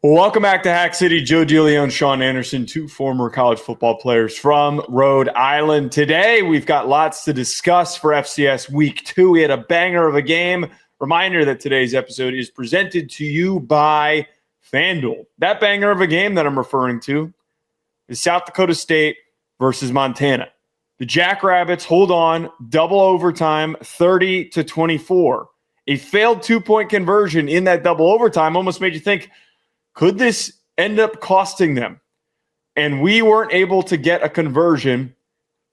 Well, welcome back to Hack City. Joe DeLeone and Sean Anderson, two former college football players from Rhode Island. Today, we've got lots to discuss for FCS Week 2. We had a banger of a game. Reminder that today's episode is presented to you by FanDuel. That banger of a game that I'm referring to is South Dakota State versus Montana. The Jackrabbits hold on, double overtime, 30-24. A failed two-point conversion in that double overtime almost made you think, could this end up costing them? And we weren't able to get a conversion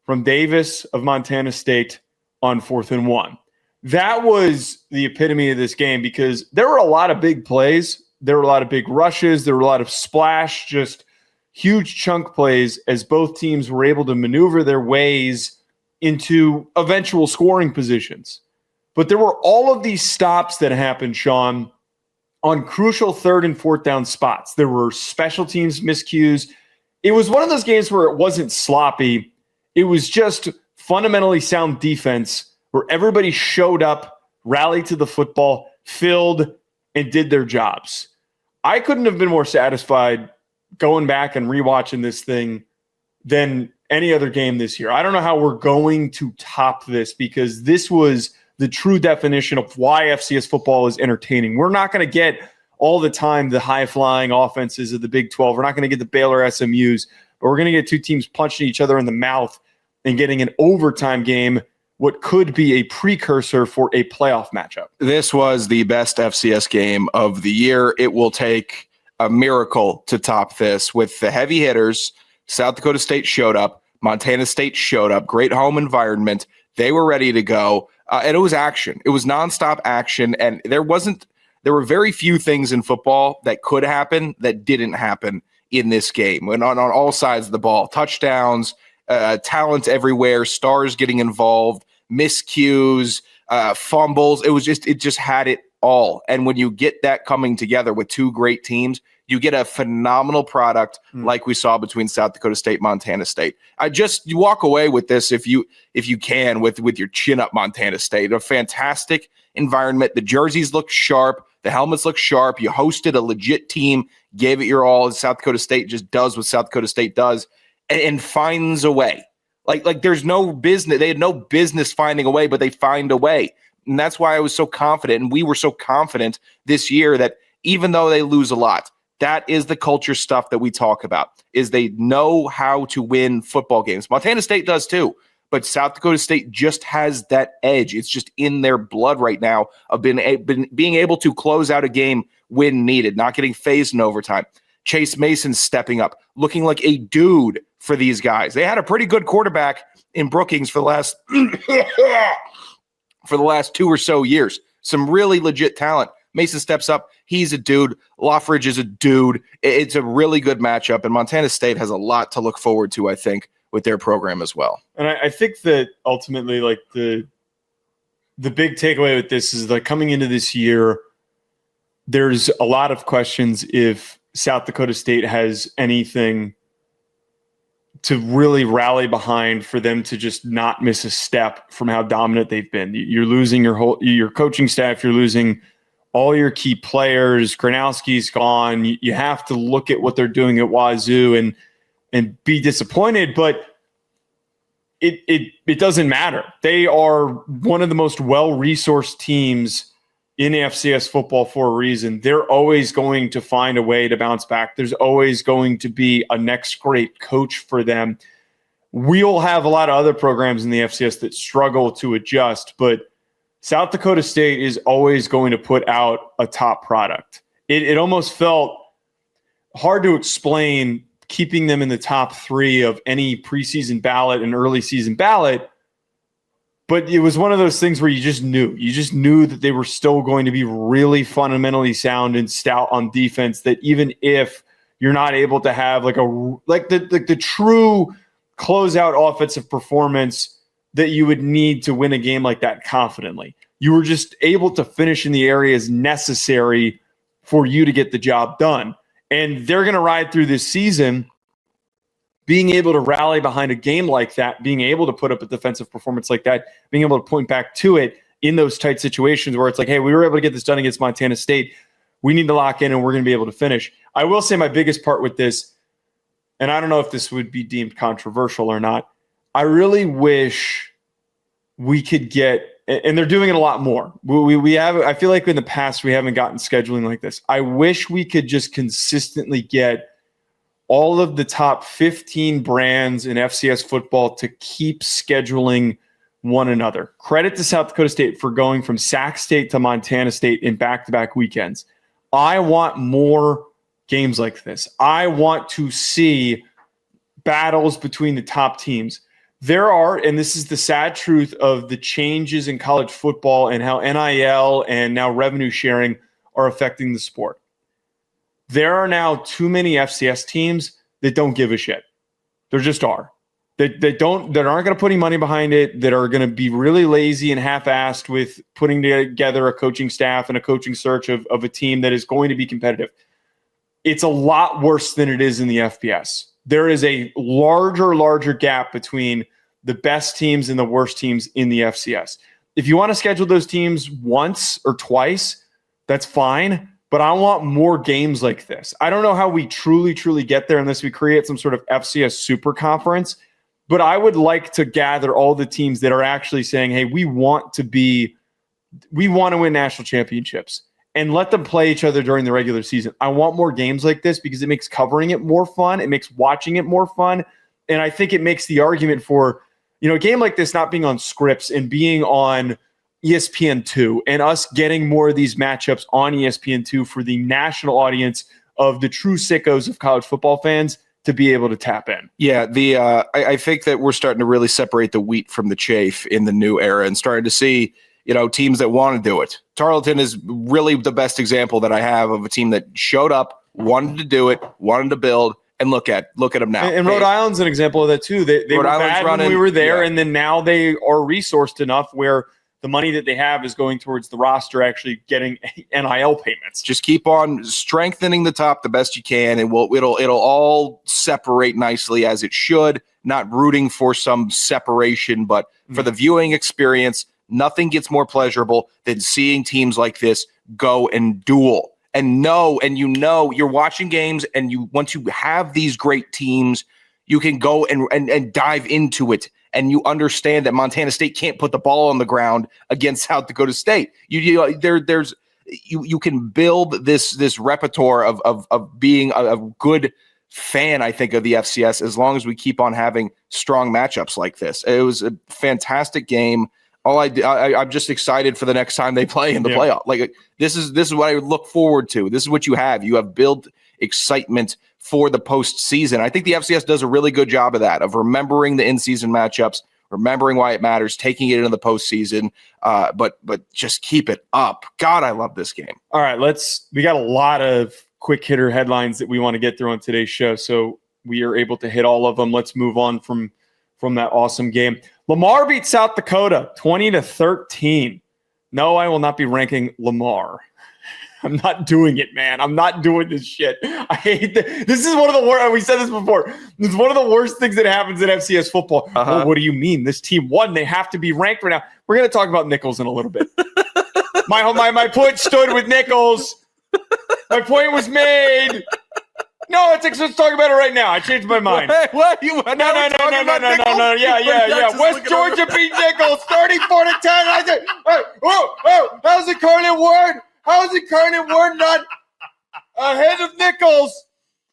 from Davis of Montana State on 4th and 1. That was the epitome of this game because there were a lot of big plays. There were a lot of big rushes. There were a lot of splash, just huge chunk plays as both teams were able to maneuver their ways into eventual scoring positions. But there were all of these stops that happened, Sean, on crucial 3rd and 4th down spots. There were special teams miscues. It was one of those games where it wasn't sloppy. It was just fundamentally sound defense where everybody showed up, rallied to the football, filled, and did their jobs. I couldn't have been more satisfied going back and rewatching this thing than any other game this year. I don't know how we're going to top this because this was the true definition of why FCS football is entertaining. We're not going to get all the time the high-flying offenses of the Big 12. We're not going to get the Baylor SMUs, but we're going to get two teams punching each other in the mouth and getting an overtime game, what could be a precursor for a playoff matchup. This was the best FCS game of the year. It will take a miracle to top this with the heavy hitters. South Dakota State showed up. Montana State showed up. Great home environment. They were ready to go. And it was action. It was nonstop action. And there were very few things in football that could happen that didn't happen in this game. And on all sides of the ball, touchdowns, talent everywhere, stars getting involved, miscues, fumbles. It just had it all. And when you get that coming together with two great teams, you get a phenomenal product like we saw between South Dakota State, Montana State. You walk away with this if you can with your chin up Montana State. A fantastic environment. The jerseys look sharp. The helmets look sharp. You hosted a legit team, gave it your all. South Dakota State just does what South Dakota State does and finds a way. Like there's no business. They had no business finding a way, but they find a way. And that's why I was so confident. And we were so confident this year that even though they lose a lot, that is the culture stuff that we talk about, is they know how to win football games. Montana State does too, but South Dakota State just has that edge. It's just in their blood right now of being able to close out a game when needed, not getting phased in overtime. Chase Mason stepping up, looking like a dude for these guys. They had a pretty good quarterback in Brookings for the last 2 or so years. Some really legit talent. Mason steps up. He's a dude. Loffridge is a dude. It's a really good matchup, and Montana State has a lot to look forward to, I think, with their program as well. And I think that ultimately, like the big takeaway with this is like coming into this year, there's a lot of questions if South Dakota State has anything to really rally behind for them to just not miss a step from how dominant they've been. You're losing your coaching staff. You're losing all your key players. Gronowski's gone. You have to look at what they're doing at Wazoo and be disappointed, but it doesn't matter. They are one of the most well-resourced teams in FCS football for a reason. They're always going to find a way to bounce back. There's always going to be a next great coach for them. We'll have a lot of other programs in the FCS that struggle to adjust, but South Dakota State is always going to put out a top product. It almost felt hard to explain keeping them in the top 3 of any preseason ballot and early season ballot, but it was one of those things where you just knew that they were still going to be really fundamentally sound and stout on defense, that even if you're not able to have the true closeout offensive performance that you would need to win a game like that confidently, you were just able to finish in the areas necessary for you to get the job done. And they're going to ride through this season being able to rally behind a game like that, being able to put up a defensive performance like that, being able to point back to it in those tight situations where it's like, hey, we were able to get this done against Montana State. We need to lock in and we're going to be able to finish. I will say my biggest part with this, and I don't know if this would be deemed controversial or not, I really wish we could get, and they're doing it a lot more. We have, I feel like in the past we haven't gotten scheduling like this. I wish we could just consistently get all of the top 15 brands in FCS football to keep scheduling one another. Credit to South Dakota State for going from Sac State to Montana State in back-to-back weekends. I want more games like this. I want to see battles between the top teams. There are, and this is the sad truth of the changes in college football and how NIL and now revenue sharing are affecting the sport. There are now too many FCS teams that don't give a shit. There just are. That aren't going to put any money behind it, that are going to be really lazy and half-assed with putting together a coaching staff and a coaching search of a team that is going to be competitive. It's a lot worse than it is in the FBS. There is a larger gap between the best teams and the worst teams in the FCS. If you want to schedule those teams once or twice, that's fine. But I want more games like this. I don't know how we truly get there unless we create some sort of FCS super conference. But I would like to gather all the teams that are actually saying, hey, we want to win national championships and let them play each other during the regular season. I want more games like this because it makes covering it more fun. It makes watching it more fun. And I think it makes the argument for, a game like this not being on Scripps and being on ESPN2 and us getting more of these matchups on ESPN2 for the national audience of the true sickos of college football fans to be able to tap in. Yeah, I think that we're starting to really separate the wheat from the chaff in the new era and starting to see, teams that want to do it. Tarleton is really the best example that I have of a team that showed up, wanted to do it, wanted to build, and look at them now. And Rhode Island's an example of that too. They were bad when we were there, and then now they are resourced enough where the money that they have is going towards the roster actually getting NIL payments. Just keep on strengthening the top the best you can, and it'll all separate nicely as it should. Not rooting for some separation, but for the viewing experience, nothing gets more pleasurable than seeing teams like this go and duel. And you're watching games, and once you have these great teams, you can go and dive into it. And you understand that Montana State can't put the ball on the ground against South Dakota State. You can build this repertoire of being a good fan, I think, of the FCS as long as we keep on having strong matchups like this. It was a fantastic game. I'm just excited for the next time they play in the playoff. Like this is what I would look forward to. This is what you have. You have built excitement for the postseason. I think the FCS does a really good job of that, of remembering the in-season matchups, remembering why it matters, taking it into the postseason, but just keep it up. God, I love this game. All right, we got a lot of quick hitter headlines that we want to get through on today's show, so we are able to hit all of them. Let's move on from that awesome game. Lamar beat South Dakota 20-13. No, I will not be ranking Lamar. I'm not doing it, man. I'm not doing this shit. I hate that. This is one of the worst. We said this before. This is one of the worst things that happens in FCS football. Well, what do you mean? This team won. They have to be ranked right now. We're going to talk about Nichols in a little bit. My point stood with Nichols. My point was made. No, let's talk about it right now. I changed my mind. What? No. Yeah. West Georgia beat Nichols 34-10. I said, how's the Incarnate Word? How is Incarnate Word not ahead of Nichols?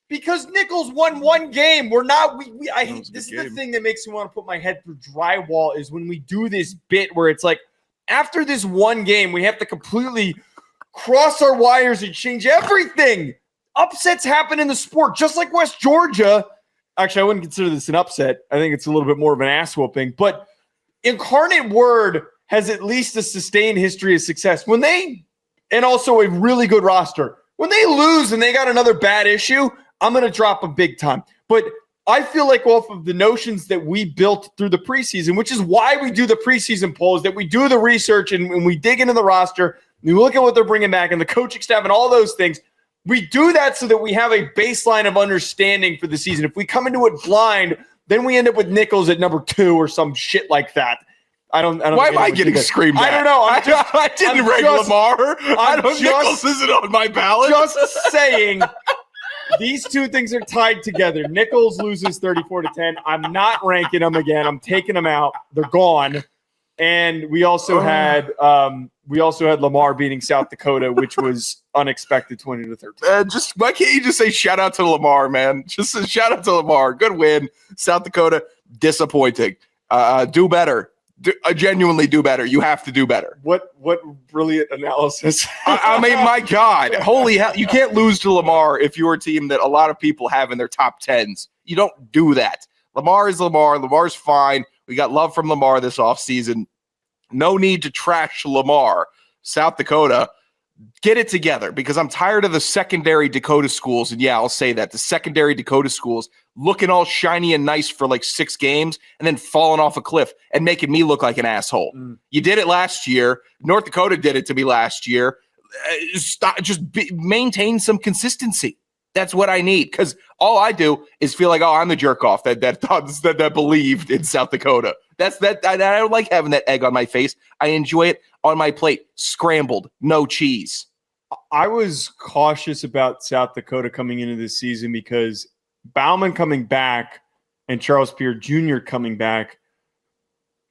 Because Nichols won one game. We're not. I hate this. Is the thing that makes me want to put my head through drywall is when we do this bit where it's like after this one game we have to completely cross our wires and change everything. Upsets happen in the sport, just like West Georgia. Actually, I wouldn't consider this an upset. I think it's a little bit more of an ass whooping. But Incarnate Word has at least a sustained history of success. And also a really good roster. When they lose and they got another bad issue, I'm going to drop them big time. But I feel like off of the notions that we built through the preseason, which is why we do the preseason polls, that we do the research and we dig into the roster, we look at what they're bringing back and the coaching staff and all those things. We do that so that we have a baseline of understanding for the season. If we come into it blind, then we end up with Nichols at number 2 or some shit like that. I don't. Why am I getting screamed at? I don't know. I didn't rank Lamar. Nichols isn't on my ballot. Just saying, these two things are tied together. Nichols loses 34-10. I'm not ranking them again. I'm taking them out. They're gone. And we also had Lamar beating South Dakota, which was unexpected, 20-13. Why can't you just say shout out to Lamar, man? Just a shout out to Lamar. Good win. South Dakota, disappointing. Do better. Genuinely do better. You have to do better. What brilliant analysis. I mean, my God. Holy hell. You can't lose to Lamar if you're a team that a lot of people have in their top 10s. You don't do that. Lamar is Lamar. Lamar's fine. We got love from Lamar this offseason. No need to trash Lamar. South Dakota, get it together, because I'm tired of the secondary Dakota schools. And yeah, I'll say that. The secondary Dakota schools looking all shiny and nice for like 6 games and then falling off a cliff and making me look like an asshole. You did it last year. North Dakota did it to me last year. Maintain some consistency. That's what I need, because all I do is feel like, oh, I'm the jerk off that believed in South Dakota. That's that. I don't like having that egg on my face. I enjoy it on my plate, scrambled, no cheese. I was cautious about South Dakota coming into this season because Bauman coming back and Charles Pierre Jr. coming back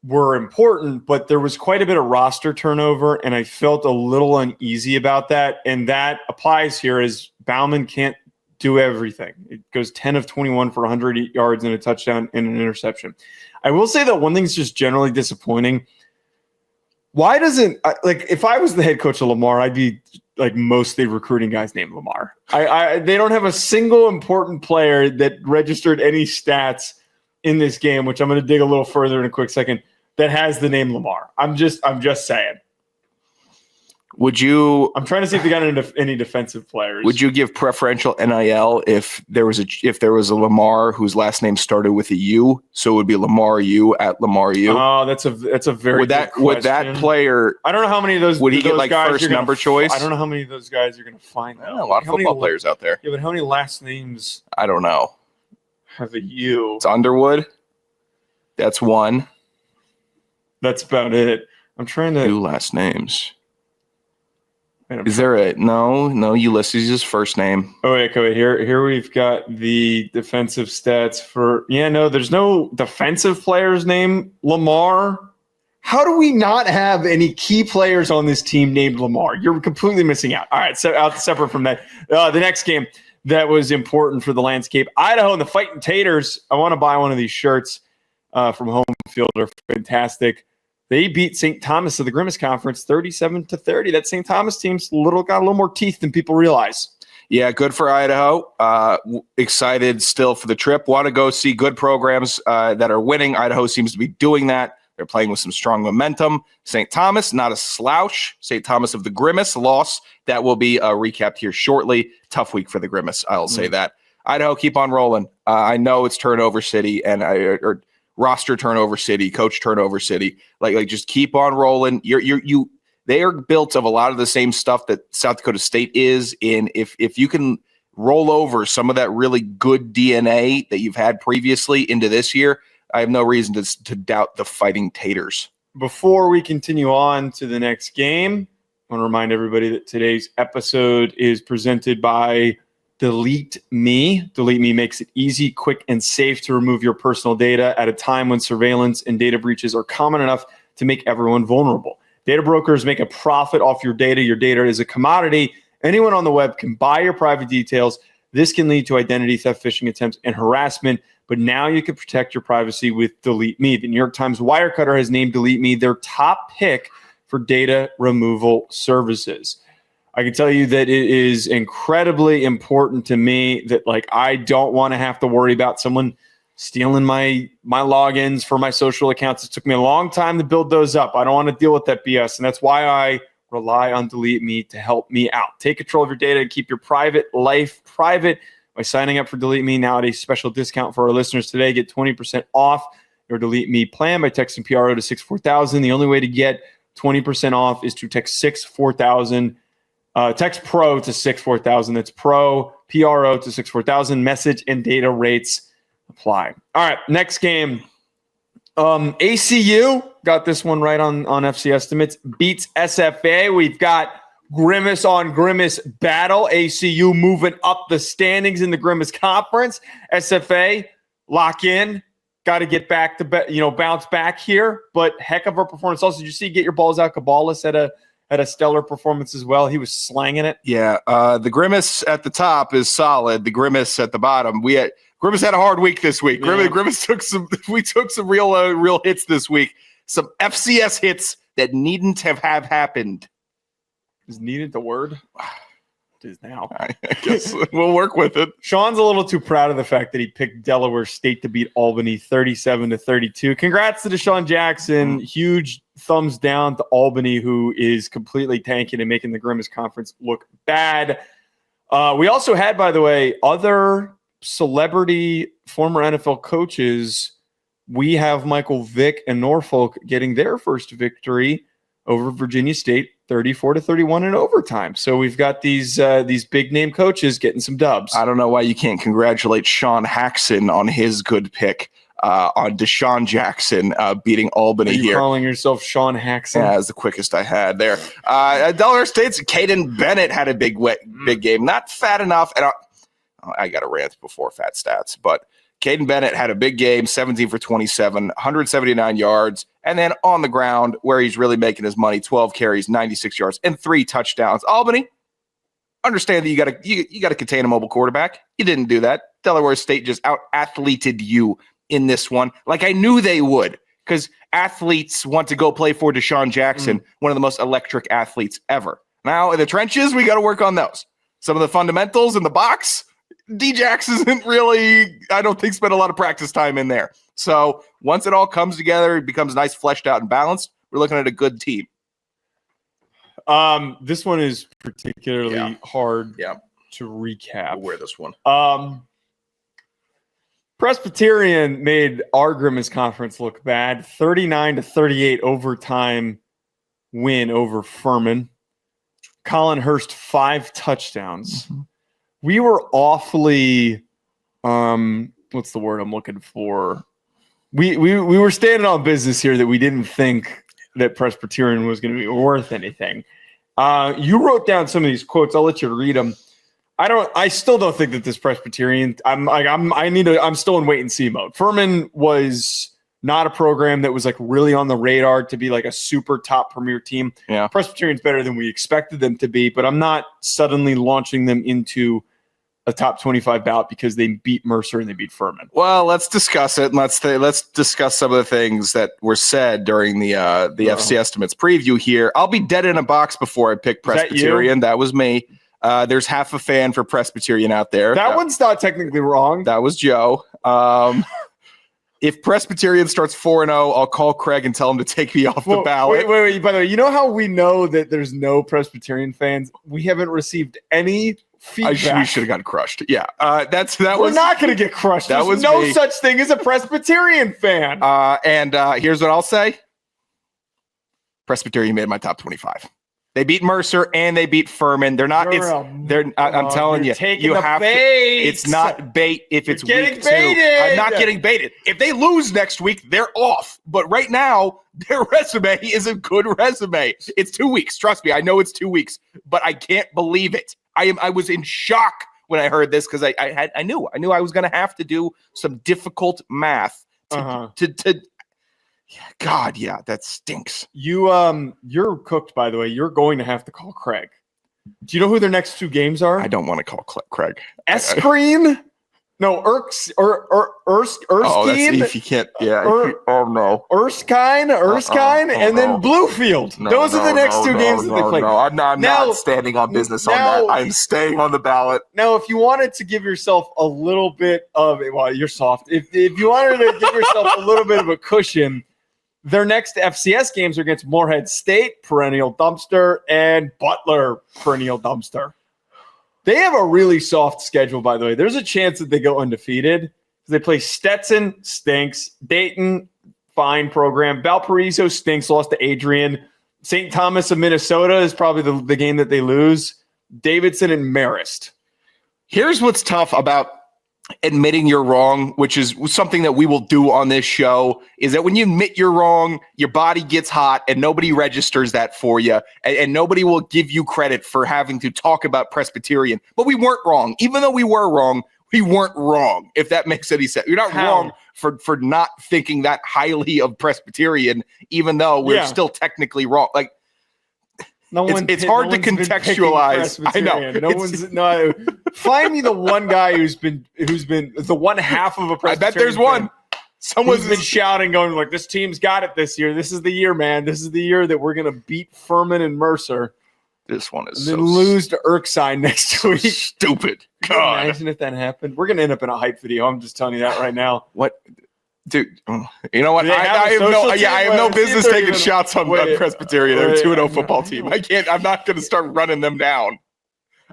were important, but there was quite a bit of roster turnover, and I felt a little uneasy about that. And that applies here, as Bauman can't do everything. It goes 10 of 21 for 100 yards and a touchdown and an interception. I will say that one thing's just generally disappointing. Why doesn't, like, if I was the head coach of Lamar, I'd be like mostly recruiting guys named Lamar. They don't have a single important player that registered any stats in this game, which I'm going to dig a little further in a quick second, that has the name Lamar. I'm just saying. I'm trying to see if they got any defensive players. Would you give preferential NIL if there was a Lamar whose last name started with a U? So it would be Lamar U at Lamar U. Oh, that's a very good question. Would that player? I don't know how many of those. Would he get like first number choice? I don't know how many of those guys you're going to find. A lot of football players out there. Yeah, but how many last names? I don't know. Have a U. It's Underwood. That's one. That's about it. I'm trying to 2 last names. Is there a no? Ulysses is first name. Oh wait, okay. Here we've got the defensive stats for. Yeah, no, there's no defensive players named Lamar. How do we not have any key players on this team named Lamar? You're completely missing out. All right, so separate from that, the next game that was important for the landscape, Idaho and the Fighting Taters. I want to buy one of these shirts from Home Field. They're fantastic. They beat St. Thomas of the Grimace Conference 37-30. That St. Thomas team's got a little more teeth than people realize. Yeah, good for Idaho. Excited still for the trip. Want to go see good programs that are winning. Idaho seems to be doing that. They're playing with some strong momentum. St. Thomas, not a slouch. St. Thomas of the Grimace, loss. That will be recapped here shortly. Tough week for the Grimace, I'll say that. Idaho, keep on rolling. I know it's turnover city, and roster turnover city, coach turnover city. Like just keep on rolling. They are built of a lot of the same stuff that South Dakota State is in. If you can roll over some of that really good DNA that you've had previously into this year, I have no reason to doubt the Fighting Taters. Before we continue on to the next game, I want to remind everybody that today's episode is presented by Delete Me. Delete Me makes it easy, quick, and safe to remove your personal data at a time when surveillance and data breaches are common enough to make everyone vulnerable. Data brokers make a profit off your data. Your data is a commodity. Anyone on the web can buy your private details. This can lead to identity theft, phishing attempts, and harassment. But now you can protect your privacy with Delete Me. The New York Times Wirecutter has named Delete Me their top pick for data removal services. I can tell you that it is incredibly important to me that I don't want to have to worry about someone stealing my logins for my social accounts. It took me a long time to build those up. I don't want to deal with that BS, and that's why I rely on Delete Me to help me out. Take control of your data and keep your private life private by signing up for Delete Me now at a special discount for our listeners today. Get 20% off your Delete Me plan by texting PRO to 64000. The only way to get 20% off is to text 64000. Text PRO to 64000. That's PRO to 64000. Message and data rates apply. All right, next game. ACU got this one right on FC estimates. Beats SFA. We've got Grimace on Grimace battle. ACU moving up the standings in the Grimace Conference. SFA lock in. Got to get back to bounce back here. But heck of a performance. Also, did you see get your balls out? Cabalas had a stellar performance as well. He was slanging it. Yeah, the Grimace at the top is solid. The Grimace at the bottom. Grimace had a hard week this week. Yeah. Grimace took some real hits this week. Some FCS hits that needn't have happened. Is needed the word? It is now. I guess we'll work with it. Sean's a little too proud of the fact that he picked Delaware State to beat Albany 37-32. Congrats to Deshaun Jackson. Huge thumbs down to Albany, who is completely tanking and making the Grimace Conference look bad. We also had, by the way, other celebrity former NFL coaches. We have Michael Vick and Norfolk getting their first victory over Virginia State, 34-31 in overtime. So we've got these big name coaches getting some dubs. I don't know why you can't congratulate Sean Haxon on his good pick on Deshaun Jackson beating Albany here. Calling yourself Sean Haxon? Yeah, that's the quickest I had there. Delaware State's Caden Bennett had a big game. Not fat enough. And I got a rant before fat stats, but Caden Bennett had a big game, 17 for 27, 179 yards, and then on the ground where he's really making his money, 12 carries, 96 yards, and 3 touchdowns. Albany, understand that you got to contain a mobile quarterback. You didn't do that. Delaware State just out-athleted you in this one, like I knew they would, because athletes want to go play for Deshaun Jackson, one of the most electric athletes ever. Now, in the trenches, we got to work on those. Some of the fundamentals in the box, D-Jax isn't really, I don't think, spent a lot of practice time in there. So once it all comes together, it becomes nice, fleshed out, and balanced. We're looking at a good team. This one is particularly hard to recap. We'll wear this one. Presbyterian made our Grimace Conference look bad. 39-38 overtime win over Furman. Colin Hurst, 5 touchdowns. Mm-hmm. We were awfully, what's the word I'm looking for? We were standing on business here that we didn't think that Presbyterian was going to be worth anything. You wrote down some of these quotes. I'll let you read them. I still don't think that this Presbyterian. I'm still in wait and see mode. Furman was not a program that was like really on the radar to be like a super top premier team. Yeah, Presbyterian's better than we expected them to be, but I'm not suddenly launching them into a top 25 bout because they beat Mercer and they beat Furman. Well, let's discuss it. Let's discuss some of the things that were said during the FC Estimates preview here. I'll be dead in a box before I pick Presbyterian. That was me. There's half a fan for Presbyterian out there. That one's not technically wrong. That was Joe. If Presbyterian starts 4-0, I'll call Craig and tell him to take me off the ballot. Wait. By the way, you know how we know that there's no Presbyterian fans? We haven't received any feedback. We should have gotten crushed. Yeah, We're not going to get crushed. There's no such thing as a Presbyterian fan. And here's what I'll say. Presbyterian made my top 25. They beat Mercer and they beat Furman. They're not. I'm telling you, you have bait. It's not bait if it's getting week baited. 2. I'm not getting baited. If they lose next week, they're off. But right now, their resume is a good resume. It's 2 weeks. Trust me, I know it's 2 weeks, but I can't believe it. I was in shock when I heard this because I knew I was going to have to do some difficult math to God, yeah, that stinks. You're cooked, by the way. You're going to have to call Craig. Do you know who their next 2 games are? I don't want to call Craig. Eskeen? No, Erskine. Oh, that's if you can't. Yeah. No. Erskine, and then Bluefield. Those are the next 2 games that they play. No, I'm not standing on business on that. I'm staying on the ballot. Now, if you wanted to give yourself a little bit of you're soft. If you wanted to give yourself a little bit of a cushion, their next FCS games are against Morehead State, perennial dumpster, and Butler, perennial dumpster. They have a really soft schedule, by the way. There's a chance that they go undefeated. They play Stetson, stinks. Dayton, fine program. Valparaiso stinks, lost to Adrian. St. Thomas of Minnesota is probably the game that they lose. Davidson and Marist. Here's what's tough about admitting you're wrong, which is something that we will do on this show, is that when you admit you're wrong, your body gets hot and nobody registers that for you. And nobody will give you credit for having to talk about Presbyterian. But we weren't wrong. Even though we were wrong, we weren't wrong, if that makes any sense. You're not wrong for not thinking that highly of Presbyterian, even though we're still technically wrong. Like, it's hard to contextualize. I know. Find me the one guy who's been the one half of a Presbyterian. I bet there's one. Someone's been shouting, going like, "This team's got it this year. This is the year, man. This is the year that we're gonna beat Furman and Mercer." This one is and then lose to Erskine next week. Stupid. God. Imagine if that happened. We're gonna end up in a hype video. I'm just telling you that right now. What? Dude, you know what? I have no business taking shots on Presbyterian. They're a 2-0 football team. I'm not going to start running them down.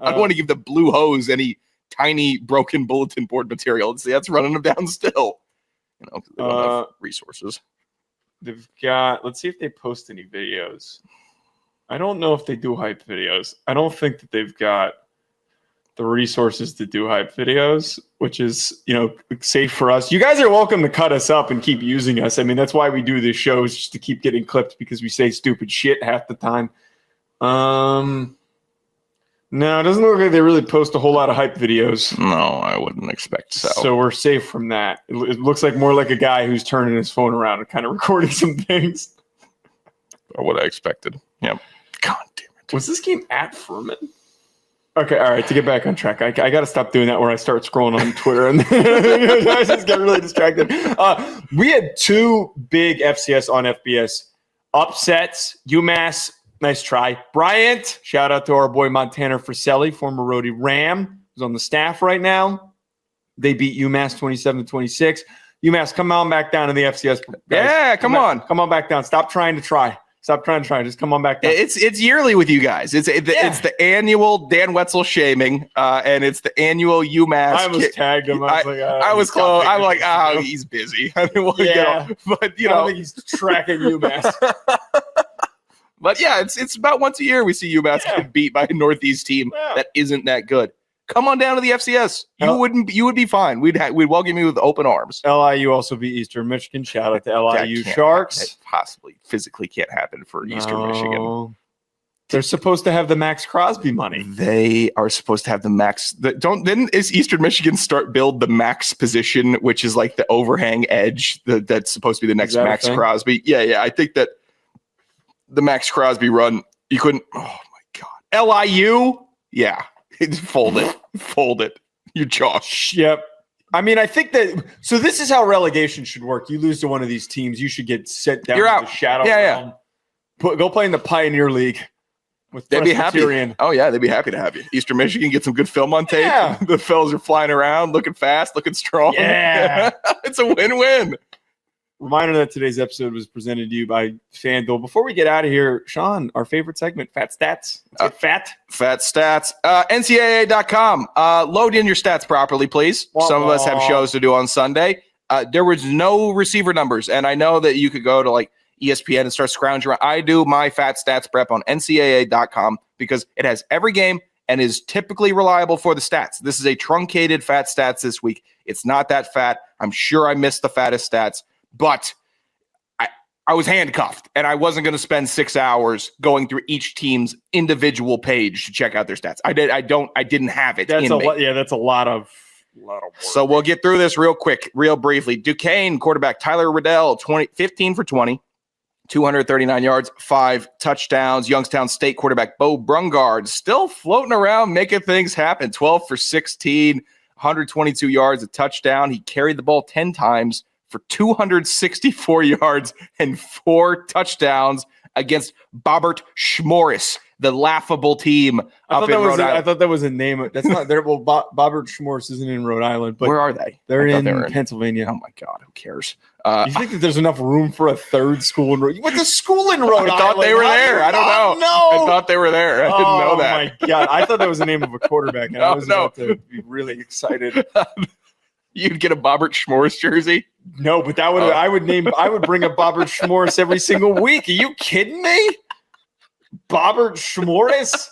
I don't want to give the Blue Hose any tiny broken bulletin board material. See, that's running them down still. You know, they don't have resources. They've got. Let's see if they post any videos. I don't know if they do hype videos. I don't think that they've got the resources to do hype videos, which is, safe for us. You guys are welcome to cut us up and keep using us. I mean, that's why we do this show, is just to keep getting clipped, because we say stupid shit half the time. No, it doesn't look like they really post a whole lot of hype videos. No, I wouldn't expect so. So we're safe from that. It looks like more like a guy who's turning his phone around and kind of recording some things. Or what I expected. Yep. God damn it. Was this game at Furman? Okay, all right, to get back on track, I got to stop doing that where I start scrolling on Twitter and I just get really distracted. We had two big FCS on FBS upsets. UMass, nice try. Bryant, shout out to our boy Montana Friselli, former Rhodey Ram, who's on the staff right now. They beat UMass 27-26. UMass, come on back down to the FCS. Guys. Yeah, come on. Come on back down. Stop trying to try. Stop trying to try. Just come on back down. It's yearly with you guys. It's the annual Dan Wetzel shaming, and it's the annual UMass. I almost tagged him. I was close. I'm like, he's busy. I didn't want to get off. But I don't think he's tracking UMass. But yeah, it's about once a year we see UMass get beat by a Northeast team that isn't that good. Come on down to the FCS. You would be fine. We'd welcome you with open arms. LIU also beat Eastern Michigan. Shout out to LIU Sharks. That possibly physically can't happen for Eastern Michigan. They're supposed to have the Max Crosby money. They are supposed to have the Max. Then is Eastern Michigan build the Max position, which is like the overhang edge that's supposed to be the next Max Crosby. Yeah. I think that the Max Crosby run, you couldn't. Oh my God. LIU. Yeah. Fold it. You Josh. Yep. I mean, I think that. So this is how relegation should work. You lose to one of these teams, you should get sent down. You're to out. The shadow realm. Go play in the Pioneer League. They'd be happy. Oh yeah, they'd be happy to have you. Eastern Michigan, get some good film on tape. Yeah. The fellas are flying around, looking fast, looking strong. Yeah. It's a win-win. Reminder that today's episode was presented to you by FanDuel. Before we get out of here, Sean, our favorite segment, Fat Stats. Fat Stats. NCAA.com. Load in your stats properly, please. Some of us have shows to do on Sunday. There was no receiver numbers, and I know that you could go to like ESPN and start scrounging around. I do my Fat Stats prep on NCAA.com because it has every game and is typically reliable for the stats. This is a truncated Fat Stats this week. It's not that fat. I'm sure I missed the fattest stats. But I was handcuffed, and I wasn't going to spend 6 hours going through each team's individual page to check out their stats. I didn't have it. That's a lot of work. So we'll get through this real quick, real briefly. Duquesne quarterback Tyler Riddell, 15 for 20, 239 yards, 5 touchdowns. Youngstown State quarterback Bo Brungard still floating around, making things happen. 12 for 16, 122 yards, a touchdown. He carried the ball 10 times for 264 yards and 4 touchdowns against Bobbert Schmorris, the laughable team up in Rhode Island. I thought that was a name. That's not there. Well, Bobbert Schmorris isn't in Rhode Island, but where are they? They're in Pennsylvania. Oh my God, who cares? You think that there's enough room for a third school in Rhode Island? What's a school in Rhode Island? I thought they were there. I don't know. No. I thought they were there. I didn't know that. Oh my God, I thought that was the name of a quarterback, and I was about to be really excited. You'd get a Bobbert Schmorris jersey? No, but that would I would bring up Bobbert Schmorris every single week. Are you kidding me? Bobbert Schmorris?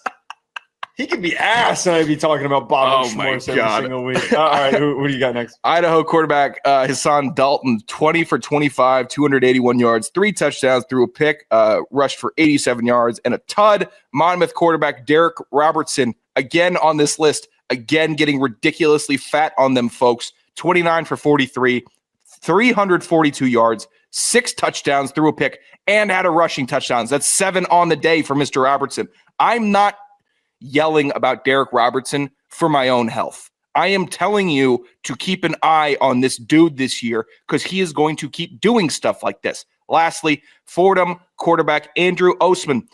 He could be ass, and I'd be talking about Bob and Schmorse every single week. All right, who do you got next? Idaho quarterback Hassan Dalton, 20 for 25, 281 yards, 3 touchdowns, threw a pick, rushed for 87 yards, and a tud. Monmouth quarterback Derek Robertson, again on this list, again getting ridiculously fat on them, folks. 29 for 43, 342 yards, 6 touchdowns, threw a pick, and had a rushing touchdowns. That's 7 on the day for Mr. Robertson. I'm not yelling about Derek Robertson for my own health. I am telling you to keep an eye on this dude this year because he is going to keep doing stuff like this. Lastly, Fordham quarterback Andrew Osman,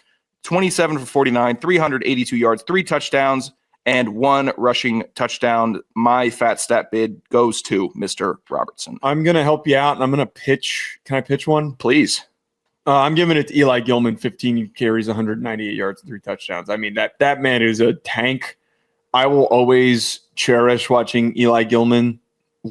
27 for 49, 382 yards, 3 touchdowns, and 1 rushing touchdown. My fat stat bid goes to Mr. Robertson. I'm going to help you out, and I'm going to pitch. Can I pitch one? Please. I'm giving it to Eli Gilman, 15 carries, 198 yards, 3 touchdowns. I mean, that man is a tank. I will always cherish watching Eli Gilman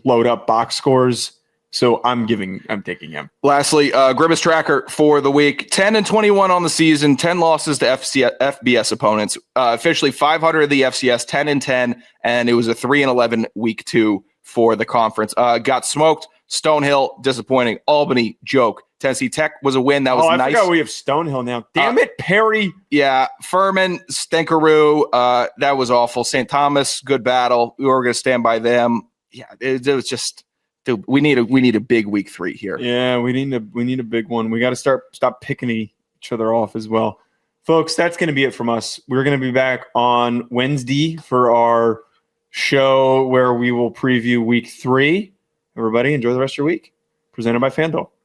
load up box scores. So I'm taking him. Lastly, Grimace Tracker for the week, 10-21 on the season, 10 losses to FBS opponents. Officially 500 of the FCS, 10-10, and it was a 3-11 week 2 for the conference. Got smoked. Stonehill, disappointing. Albany, joke. Tennessee Tech was a win. That was nice. I forgot we have Stonehill now. Damn it, Perry. Yeah, Furman, Stinkaroo. That was awful. St. Thomas, good battle. We were going to stand by them. Yeah, it was just... Dude, we need a big week 3 here. Yeah, we need a big one. We got to stop picking each other off as well. Folks, that's going to be it from us. We're going to be back on Wednesday for our show where we will preview week 3. Everybody, enjoy the rest of your week. Presented by FanDuel.